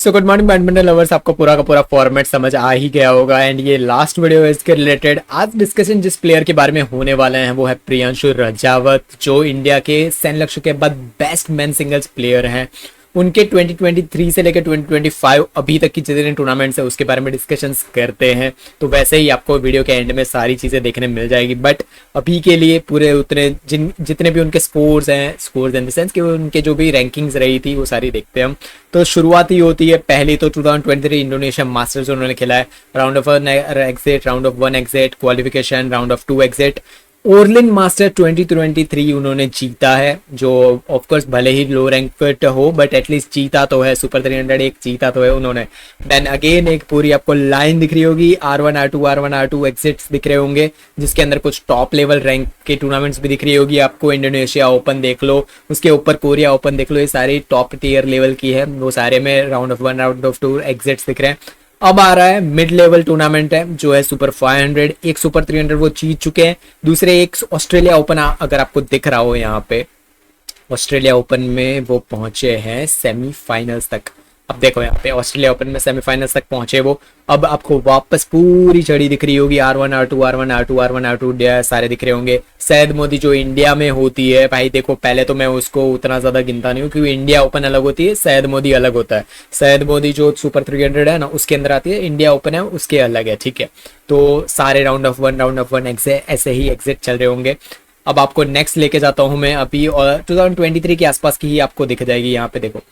So good morning badminton lovers, आपको पूरा का पूरा फॉर्मेट समझ आ ही गया होगा एंड ये लास्ट वीडियो है इसके रिलेटेड। आज डिस्कशन जिस प्लेयर के बारे में होने वाले हैं वो है प्रियांशु रजावत, जो इंडिया के सैन लक्ष्य के बाद बेस्ट मेन सिंगल्स प्लेयर हैं। उनके 2023 से लेकर 2025 अभी तक की जितने टूर्नामेंट्स है उसके बारे में डिस्कशंस करते हैं। तो वैसे ही आपको वीडियो के एंड में सारी चीज़ें देखने मिल जाएगी, बट अभी के लिए पूरे उतने जितने भी उनके स्कोर्स इन द सेंस कि उनके जो भी रैंकिंग्स रही थी वो सारी देखते हैं हम। तो शुरुआत ही होती है पहली तो 2023 इंडोनेशिया मास्टर्स उन्होंने खेला है। Round of exit, round of 1 exit, qualification, round of 2 exit. Orleans master 2023 उन्होंने जीता है, जो ऑफकोर्स भले ही लो रैंक फिट हो बट एटलीस्ट जीता तो है। सुपर 300 एक जीता तो है उन्होंने। देन अगेन एक पूरी आपको लाइन दिख रही होगी, R1 R2 एग्जिट्स दिख रहे होंगे, जिसके अंदर कुछ टॉप लेवल रैंक के टूर्नामेंट्स भी दिख रही होगी आपको। इंडोनेशिया ओपन देख लो, उसके ऊपर कोरिया ओपन देख लो, ये सारी टॉप टियर लेवल की है। वो सारे में round of 1 round of 2 exits दिख रहे हैं। अब आ रहा है मिड लेवल टूर्नामेंट है जो है सुपर 500। एक सुपर 300 वो जीत चुके हैं। दूसरे एक ऑस्ट्रेलिया ओपन अगर आपको दिख रहा हो यहाँ पे, ऑस्ट्रेलिया ओपन में वो पहुंचे हैं सेमीफाइनल्स तक। अब देखो यहाँ पे ऑस्ट्रेलिया ओपन में सेमीफाइनल्स तक पहुंचे वो। अब आपको वापस पूरी छड़ी दिख रही होगी, R1 R2 सारे दिख रहे होंगे। सैयद मोदी जो इंडिया में होती है भाई, देखो पहले तो मैं उसको उतना ज्यादा गिनता नहीं हूँ क्योंकि इंडिया ओपन अलग होती है, सैयद मोदी अलग होता है। सैयद मोदी जो सुपर 300 है ना उसके अंदर आती है, इंडिया ओपन है उसके अलग है, ठीक है। तो सारे राउंड ऑफ वन ऐसे ही एग्जिट चल रहे होंगे। अब आपको नेक्स्ट लेके जाता हूँ मैं अभी, और 2023 के आसपास की ही आपको दिख जाएगी यहाँ पे। देखो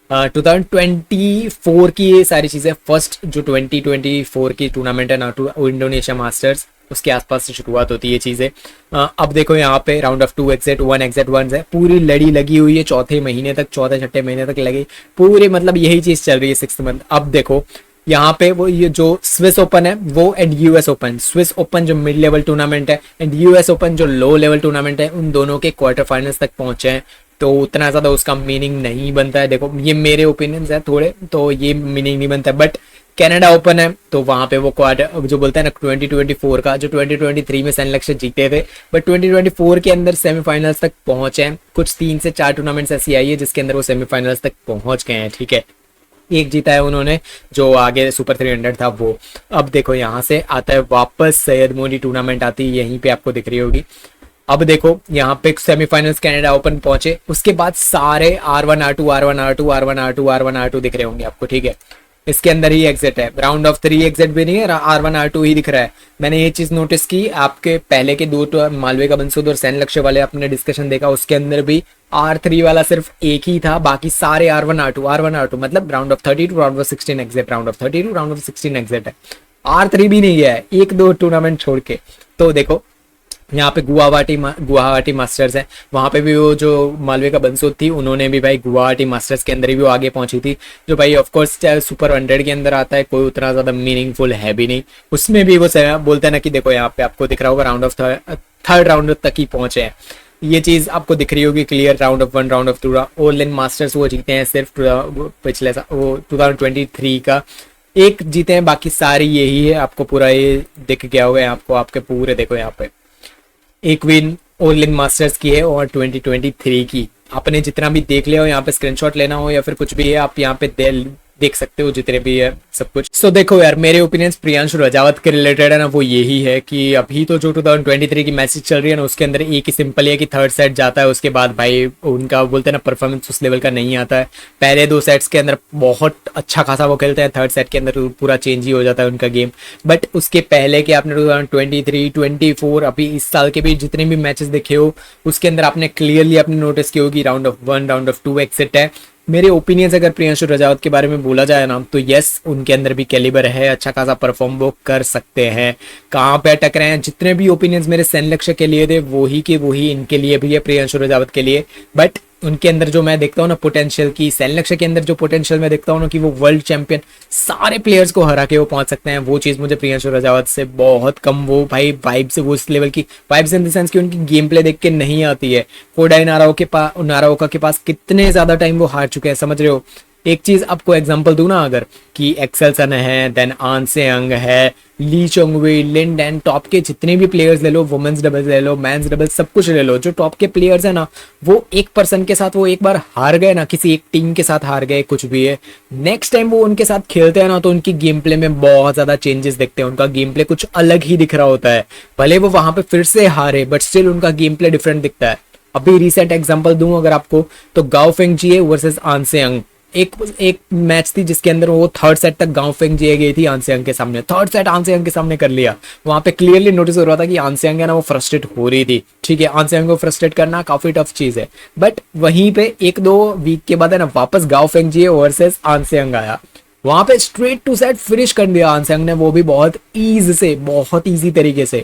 2024 की ये सारी चीज़ें। फर्स्ट जो 2024 की टूर्नामेंट है ना, इंडोनेशिया मास्टर्स, उसके आसपास से शुरुआत होती है ये चीज़ें। अब देखो यहाँ पे राउंड ऑफ 2 एग्जिट, 1 एग्जिट 1 है, पूरी लड़ी लगी हुई है चौथे महीने तक, चौथे छठे महीने तक लगी पूरी, मतलब यही चीज़ चल रही है 6th मंथ। अब देखो यहाँ पे वो ये जो स्विस ओपन है वो and US open, Swiss open जो मिड लेवल टूर्नामेंट है एंड यूएस ओपन जो लो लेवल टूर्नामेंट है, उन दोनों के क्वार्टर फाइनल्स तक पहुंचे हैं। तो उतना ज़्यादा उसका मीनिंग नहीं बनता है। देखो ये मेरे ओपिनियंस है थोड़े, तो ये मीनिंग नहीं बनता है। बट कनाडा ओपन है तो वहाँ पे वो क्वार्टर जो बोलते हैं ना 2024 का, जो 2023 में सैन लक्ष्य जीते थे बट 2024 के अंदर सेमीफाइनल्स तक पहुंचे हैं। कुछ 3 से 4 टूर्नामेंट्स ऐसी आई है जिसके अंदर वो सेमीफाइनल्स तक पहुंच गए हैं, ठीक है। एक जीता है उन्होंने, जो आगे सुपर 300 था वो। अब देखो यहाँ से आता है वापस सैयद मोदी टूर्नामेंट आती है, यहीं पे आपको दिख रही होगी। अब देखो यहाँ पे सेमीफाइनल्स कनाडा ओपन पहुंचे, उसके बाद सारे R1 R2 दिख रहे होंगे आपको, ठीक है। इसके अंदर ही एग्जिट है, राउंड ऑफ 3 एग्जिट भी नहीं है, R1 R2 ही दिख रहा है। मैंने ये चीज नोटिस की, आपके पहले के 2 मालवे का बंसूद और सैन लक्ष्य वाले आपने डिस्कशन देखा, उसके अंदर भी R3 वाला सिर्फ एक ही था, बाकी सारे R1 R2 मतलब round of 32 round of 16 exit, round of 32 round of 16 exit है। R3 भी नहीं है, 1-2 टूर्नामेंट छोड़ के। तो देखो यहाँ पे गुवाहाटी मास्टर्स है, वहाँ पे भी वो जो मालवे का बंसूद थी उन्होंने भी भाई गुवाहाटी मास्टर्स के अंदर ही वो आगे पहुंची थी, जो भाई ऑफ कोर्स सुपर 100 के अंदर आता है, कोई उतना ज़्यादा मीनिंगफुल है भी नहीं। उसमें भी वो बोलते हैं ना कि देखो यहाँ पे आपको दिख रहा होगा राउंड ऑफ थर्ड राउंड तक ही पहुंचे हैं। ये चीज़ आपको दिख रही होगी clear. Round of 1 round of 2 Orleans masters वो जीते हैं सिर्फ पिछले वो 2023 का एक जीते हैं, बाकी सारी यही है। आपको पूरा ये दिख गया होगा आपको, आपके पूरे देखो यहाँ पे एक विन ओरलिन मास्टर्स की है और 2023 की। आपने जितना भी देख लिया हो यहाँ पे, स्क्रीनशॉट लेना हो या फिर कुछ भी है, आप यहाँ पे देख सकते हो जितने भी है सब कुछ। सो देखो यार, मेरे ओपिनियंस प्रियांशु रजावत के रिलेटेड है ना, वो यही है कि अभी तो जो 2023 की मैचेस चल रही है ना उसके अंदर एक ही सिंपल है कि थर्ड सेट जाता है, उसके बाद भाई उनका बोलते हैं ना परफॉर्मेंस उस लेवल का नहीं आता है। पहले 2 सेट्स के अंदर बहुत अच्छा खासा वो खेलते हैं, थर्ड सेट के अंदर पूरा चेंज ही हो जाता है उनका गेम। बट उसके पहले के आपने 2023 24 अभी इस साल के भी जितने भी मैचेस देखे हो उसके अंदर आपने क्लियरली आपने नोटिस की होगी round of 1 round of 2 exit है। मेरे ओपिनियंस अगर प्रियांशु रजावत के बारे में बोला जाए ना, तो यस उनके अंदर भी कैलिबर है, अच्छा खासा परफॉर्म वो कर सकते हैं। कहाँ पे अटक रहे हैं, जितने भी ओपिनियंस मेरे सैन लक्ष्य के लिए थे वही के वही इनके लिए भी है, प्रियांशु रजावत के लिए। बट उनके अंदर जो मैं देखता हूँ ना पोटेंशियल की, सैन लक्ष्य के अंदर जो पोटेंशियल मैं देखता हूँ ना कि वो वर्ल्ड चैंपियन सारे प्लेयर्स को हरा के वो पहुंच सकते हैं, वो चीज़ मुझे प्रियांशु रजावत से बहुत कम, वो भाई वाइब से, वो इस लेवल की वाइब्स इन द सेंस कि उनकी गेम प्ले देख के नहीं आती है। कोडाई नाराओका के पास कितने ज़्यादा टाइम वो हार चुके हैं, समझ रहे हो। एक चीज आपको एग्जांपल दूं ना अगर, कि एक्सेलसन है, देन आन से अंग है, ली चोंगवी, लिन डैन, टॉप के जितने भी प्लेयर्स ले लो, वुमेन्स डबल्स ले लो, मेंस डबल्स, सब कुछ ले लो, जो टॉप के प्लेयर्स है ना, वो एक पर्सन के साथ वो एक बार हार गए ना, किसी एक टीम के साथ हार गए, कुछ भी है, नेक्स्ट टाइम वो उनके साथ खेलते हैं ना, तो उनकी गेम प्ले में बहुत ज्यादा चेंजेस दिखते हैं, उनका गेम प्ले कुछ अलग ही दिख रहा होता है। भले वो वहां पे फिर से हारे, बट स्टिल उनका गेम प्ले डिफरेंट दिखता है। अभी रिसेंट एग्जांपल दूं अगर आपको, तो गाओ फेंग जिए वर्सेस आन से अंग, एक मैच थी जिसके अंदर वो थर्ड सेट तक गांव फेंक जिए गई थी आंसेंग के सामने, थर्ड सेट आंसेंग के सामने कर लिया। वहां पे क्लियरली नोटिस हो रहा था कि आंसेंग है ना वो फ्रस्ट्रेट हो रही थी। ठीक है, आंसेंग को फ्रस्ट्रेट करना काफी टफ चीज है, बट वहीं पे एक दो वीक के बाद है ना वापस गांव फेंक जिए वर्सेस आंसेंग आया, वहां पे स्ट्रेट टू सेट फिनिश कर दिया आंसेंग ने, वो भी बहुत ईज से, बहुत ईजी तरीके से।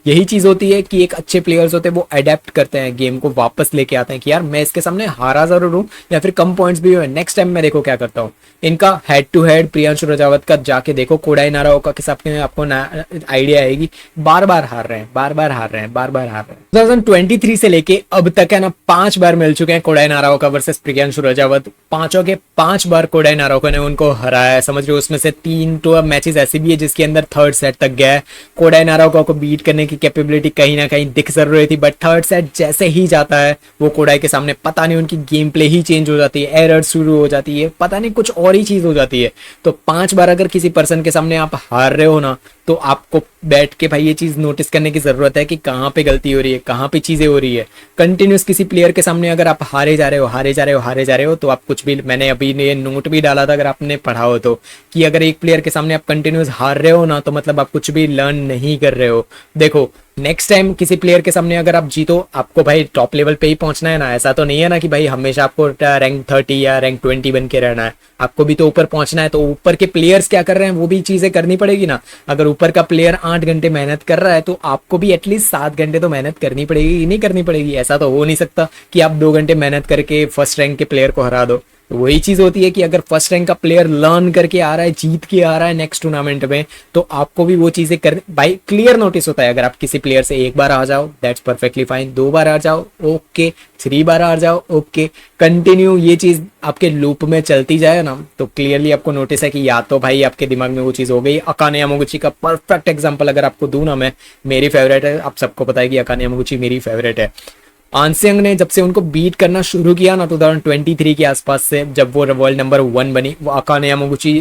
यही चीज होती है कि एक अच्छे प्लेयर्स होते हैं वो अडेप्ट करते हैं, गेम को वापस लेके आते हैं कि यार मैं इसके सामने हारा जरूर हूं या फिर कम पॉइंट्स भी हुए, नेक्स्ट टाइम मैं देखो क्या करता हूँ। इनका head to head Priyanshu Rajawat का जाके देखो, कोडाई नाराओका के साथ आपको आइडिया आएगी, बार बार हार रहे हैं, बार बार हार रहे हैं, बार बार हार रहे हैं। 2023 से लेके अब तक है ना 5 बार मिल चुके हैं Kodai Naraoka versus Priyanshu Rajawat, पांचों के 5 बार कोडाई नाराओका ने उनको हराया है, समझ रहे हो। उसमें से 3 तो मैचेस ऐसे भी है जिसके अंदर थर्ड सेट तक गया है। कोडाई नाराओका को बीट करने की कैपेबिलिटी कहीं ना कहीं दिख जरूर रही थी, बट थर्ड सेट जैसे ही जाता है वो कोडाई के सामने पता नहीं उनकी गेम प्ले ही चेंज हो जाती है, एरर शुरू हो जाती है, पता नहीं कुछ और ही चीज हो जाती है। तो 5 बार अगर किसी पर्सन के सामने आप हार रहे हो ना, तो आपको बैठ के भाई ये चीज नोटिस करने की जरूरत है कि कहाँ पे गलती हो रही है, कहाँ पे चीजें हो रही है। कंटिन्यूस किसी प्लेयर के सामने अगर आप हारे जा रहे हो, हारे जा रहे हो, हारे जा रहे हो, तो आप कुछ भी, मैंने अभी ये नोट भी डाला था अगर आपने पढ़ा हो तो, कि अगर एक प्लेयर के सामने आप कंटिन्यूस हार रहे हो ना, तो मतलब आप कुछ भी लर्न नहीं कर रहे हो। देखो नेक्स्ट टाइम किसी प्लेयर के सामने अगर आप जीतो, आपको भाई टॉप लेवल पे ही पहुंचना है ना, ऐसा तो नहीं है ना कि भाई हमेशा आपको रैंक 30 या रैंक 20 बन के रहना है, आपको भी तो ऊपर पहुंचना है। तो ऊपर के प्लेयर्स क्या कर रहे हैं वो भी चीजें करनी पड़ेगी ना। अगर ऊपर का प्लेयर 8 घंटे मेहनत कर रहा है, तो आपको भी एटलीस्ट 7 घंटे तो मेहनत करनी पड़ेगी, नहीं करनी पड़ेगी? ऐसा तो हो नहीं सकता कि आप 2 घंटे मेहनत करके फर्स्ट रैंक के प्लेयर को हरा दो। तो वही चीज होती है कि अगर फर्स्ट रैंक का प्लेयर लर्न करके आ रहा है, जीत के आ रहा है नेक्स्ट टूर्नामेंट में, तो आपको भी वो चीजें कर, भाई क्लियर नोटिस होता है। अगर आप किसी प्लेयर से 1 बार आ जाओ दैट्स परफेक्टली फाइन, 2 बार आ जाओ ओके, 3 बार आ जाओ ओके, कंटिन्यू ये चीज आपके लूप में चलती जाए ना, तो क्लियरली आपको नोटिस है कि या तो भाई आपके दिमाग में वो चीज हो गई। अकाने यामागुची का परफेक्ट एग्जाम्पल अगर आपको दूं ना, मैं, मेरी फेवरेट है, आप सबको पता है कि अकाने यामागुची मेरी फेवरेट है। आंसेंग ने जब से उनको बीट करना शुरू किया ना 2023 के आसपास से, जब वो वर्ल्ड नंबर 1 बनी, वो अकाने यामागुची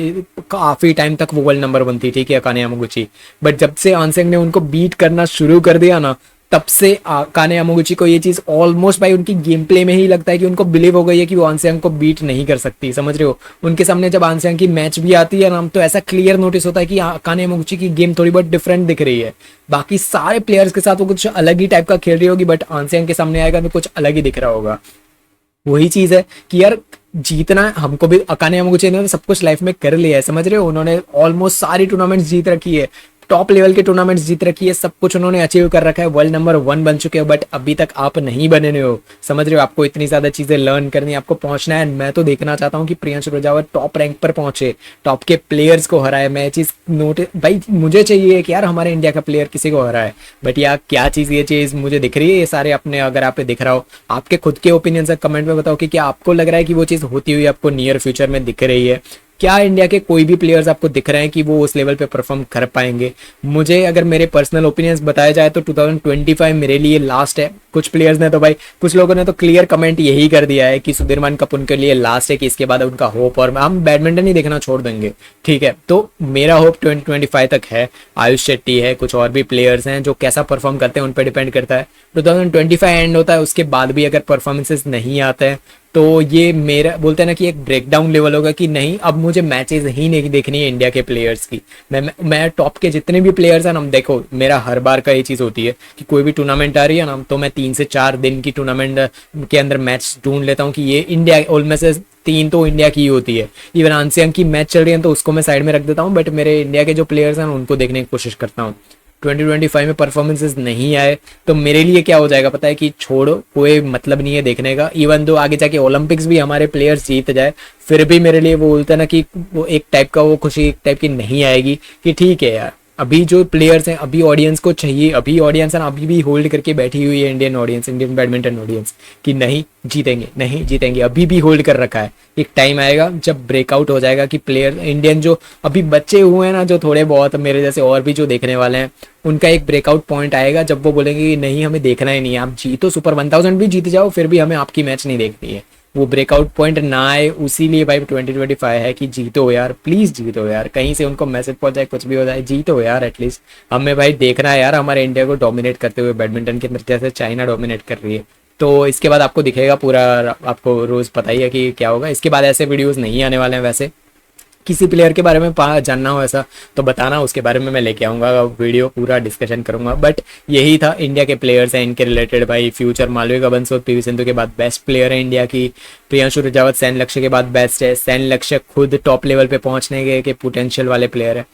काफी टाइम तक वो वर्ल्ड नंबर 1 थी, ठीक है, अकाने यामागुची। बट जब से आंसेंग ने उनको बीट करना शुरू कर दिया ना, तब से अकाने यामागुची को ये चीज ऑलमोस्ट भाई उनकी गेम प्ले में ही लगता है कि उनको बिलीव हो गई है कि वो आंसेंग को बीट नहीं कर सकती, समझ रहे हो। उनके सामने जब आंसेंग की मैच भी आती है ना, तो ऐसा क्लियर नोटिस होता है कि अकाने यामागुची की गेम थोड़ी बहुत डिफरेंट दिख रही है। बाकी सारे प्लेयर्स के साथ वो कुछ अलग ही टाइप का खेल रही होगी, बट आंसेंग के सामने आएगा तो कुछ अलग ही दिख रहा होगा। वही चीज है कि यार जीतना हमको भी, अकाने यामागुची ने सब कुछ लाइफ में कर लिया है, समझ रहे हो। उन्होंने ऑलमोस्ट सारी टूर्नामेंट्स जीत रखी है, टॉप लेवल के टूर्नामेंट्स जीत रखी है, सब कुछ उन्होंने अचीव कर रखा है, वर्ल्ड नंबर 1 बन चुके हो, बट अभी तक आप नहीं बने हो, समझ रहे हो। आपको इतनी ज्यादा चीजें लर्न करनी है, आपको पहुंचना है। मैं तो देखना चाहता हूँ कि प्रियांशु रजावत टॉप रैंक पर पहुंचे, टॉप के प्लेयर्स को हराए। मैं चीज नोटिस, भाई मुझे चाहिए कि यार हमारे इंडिया का प्लेयर किसी को हराए, बट यार क्या चीज, ये चीज मुझे दिख रही है ये सारे अपने, अगर आप दिख रहा हो, आपके खुद के ओपिनियन से कमेंट में बताओ कि क्या आपको लग रहा है कि वो चीज होती हुई आपको नियर फ्यूचर में दिख रही है। क्या इंडिया के कोई भी प्लेयर्स आपको दिख रहे हैं कि वो उस लेवल पे परफॉर्म कर पाएंगे? मुझे अगर मेरे पर्सनल ओपिनियंस बताया जाए तो 2025 मेरे लिए लास्ट है। कुछ प्लेयर्स ने तो भाई, कुछ लोगों ने तो क्लियर कमेंट यही कर दिया है कि सुधीरमान कप उनके लिए लास्ट है, कि इसके बाद उनका होप और हम बैडमिंटन ही देखना छोड़ देंगे, ठीक है। तो मेरा होप 2025 तक है। आयुष शेट्टी है, कुछ और भी प्लेयर्स हैं जो कैसा परफॉर्म करते हैं उन पर डिपेंड करता है। 2025 एंड होता है, उसके बाद भी अगर परफॉर्मेंसेस नहीं आते हैं तो ये मेरा, बोलते हैं ना कि एक ब्रेकडाउन लेवल होगा कि नहीं अब मुझे मैचेस ही नहीं देखनी है इंडिया के प्लेयर्स की। मैं टॉप के जितने भी प्लेयर्स हैं ना, देखो मेरा हर बार का ये चीज होती है कि कोई भी टूर्नामेंट आ रही है ना, तो मैं 3 से 4 दिन की टूर्नामेंट के अंदर मैच ढूंढ लेता हूँ कि ये इंडिया, ऑलमोस्ट से 3 तो इंडिया की ही होती है। इवन आंसियांग की मैच चल रही है तो उसको मैं साइड में रख देता हूँ, बट मेरे इंडिया के जो प्लेयर्स हैं उनको देखने की कोशिश करता हूँ। 2025 में परफॉर्मेंसेस नहीं आए तो मेरे लिए क्या हो जाएगा पता है, कि छोड़ो, कोई मतलब नहीं है देखने का। इवन दो आगे जाके ओलंपिक्स भी हमारे प्लेयर्स जीत जाए, फिर भी मेरे लिए वो बोलते हैं ना कि वो एक टाइप का वो खुशी एक टाइप की नहीं आएगी कि ठीक है यार अभी जो प्लेयर्स हैं, अभी ऑडियंस को चाहिए, अभी ऑडियंस है ना अभी भी होल्ड करके बैठी हुई है, Indian audience, Indian badminton audience, कि नहीं जीतेंगे, नहीं जीतेंगे, अभी भी होल्ड कर रखा है। एक टाइम आएगा जब ब्रेकआउट हो जाएगा कि प्लेयर इंडियन जो अभी बच्चे हुए हैं ना, जो थोड़े बहुत मेरे जैसे और भी जो देखने वाले हैं, उनका एक ब्रेकआउट पॉइंट आएगा जब वो बोलेंगे कि नहीं हमें देखना ही नहीं है, आप जीतो सुपर 1000 भी जीत जाओ फिर भी हमें आपकी मैच नहीं देखनी है। वो ब्रेकआउट पॉइंट ना आए, उसीलिए भाई 2025 है कि जीतो यार, प्लीज जीतो यार, कहीं से उनको मैसेज पहुंच जाए, कुछ भी हो जाए, जीतो यार एटलीस्ट। हमें भाई देखना है यार हमारे इंडिया को डोमिनेट करते हुए बैडमिंटन के, जैसे चाइना डोमिनेट कर रही है। तो इसके बाद आपको दिखेगा पूरा, आपको रोज पता ही है कि क्या होगा। इसके बाद ऐसे वीडियोस नहीं आने वाले हैं। वैसे किसी प्लेयर के बारे में जानना हो ऐसा तो बताना, उसके बारे में मैं लेके आऊँगा वीडियो, पूरा डिस्कशन करूंगा। बट यही था, इंडिया के प्लेयर्स हैं, इनके रिलेटेड भाई फ्यूचर मालविका बंसोद पीवी सिंधु के बाद बेस्ट प्लेयर है इंडिया की, प्रियांशु रजावत सैन लक्ष्य के बाद बेस्ट है, सैन लक्ष्य खुद टॉप लेवल पे पहुंचने के पोटेंशियल वाले प्लेयर है।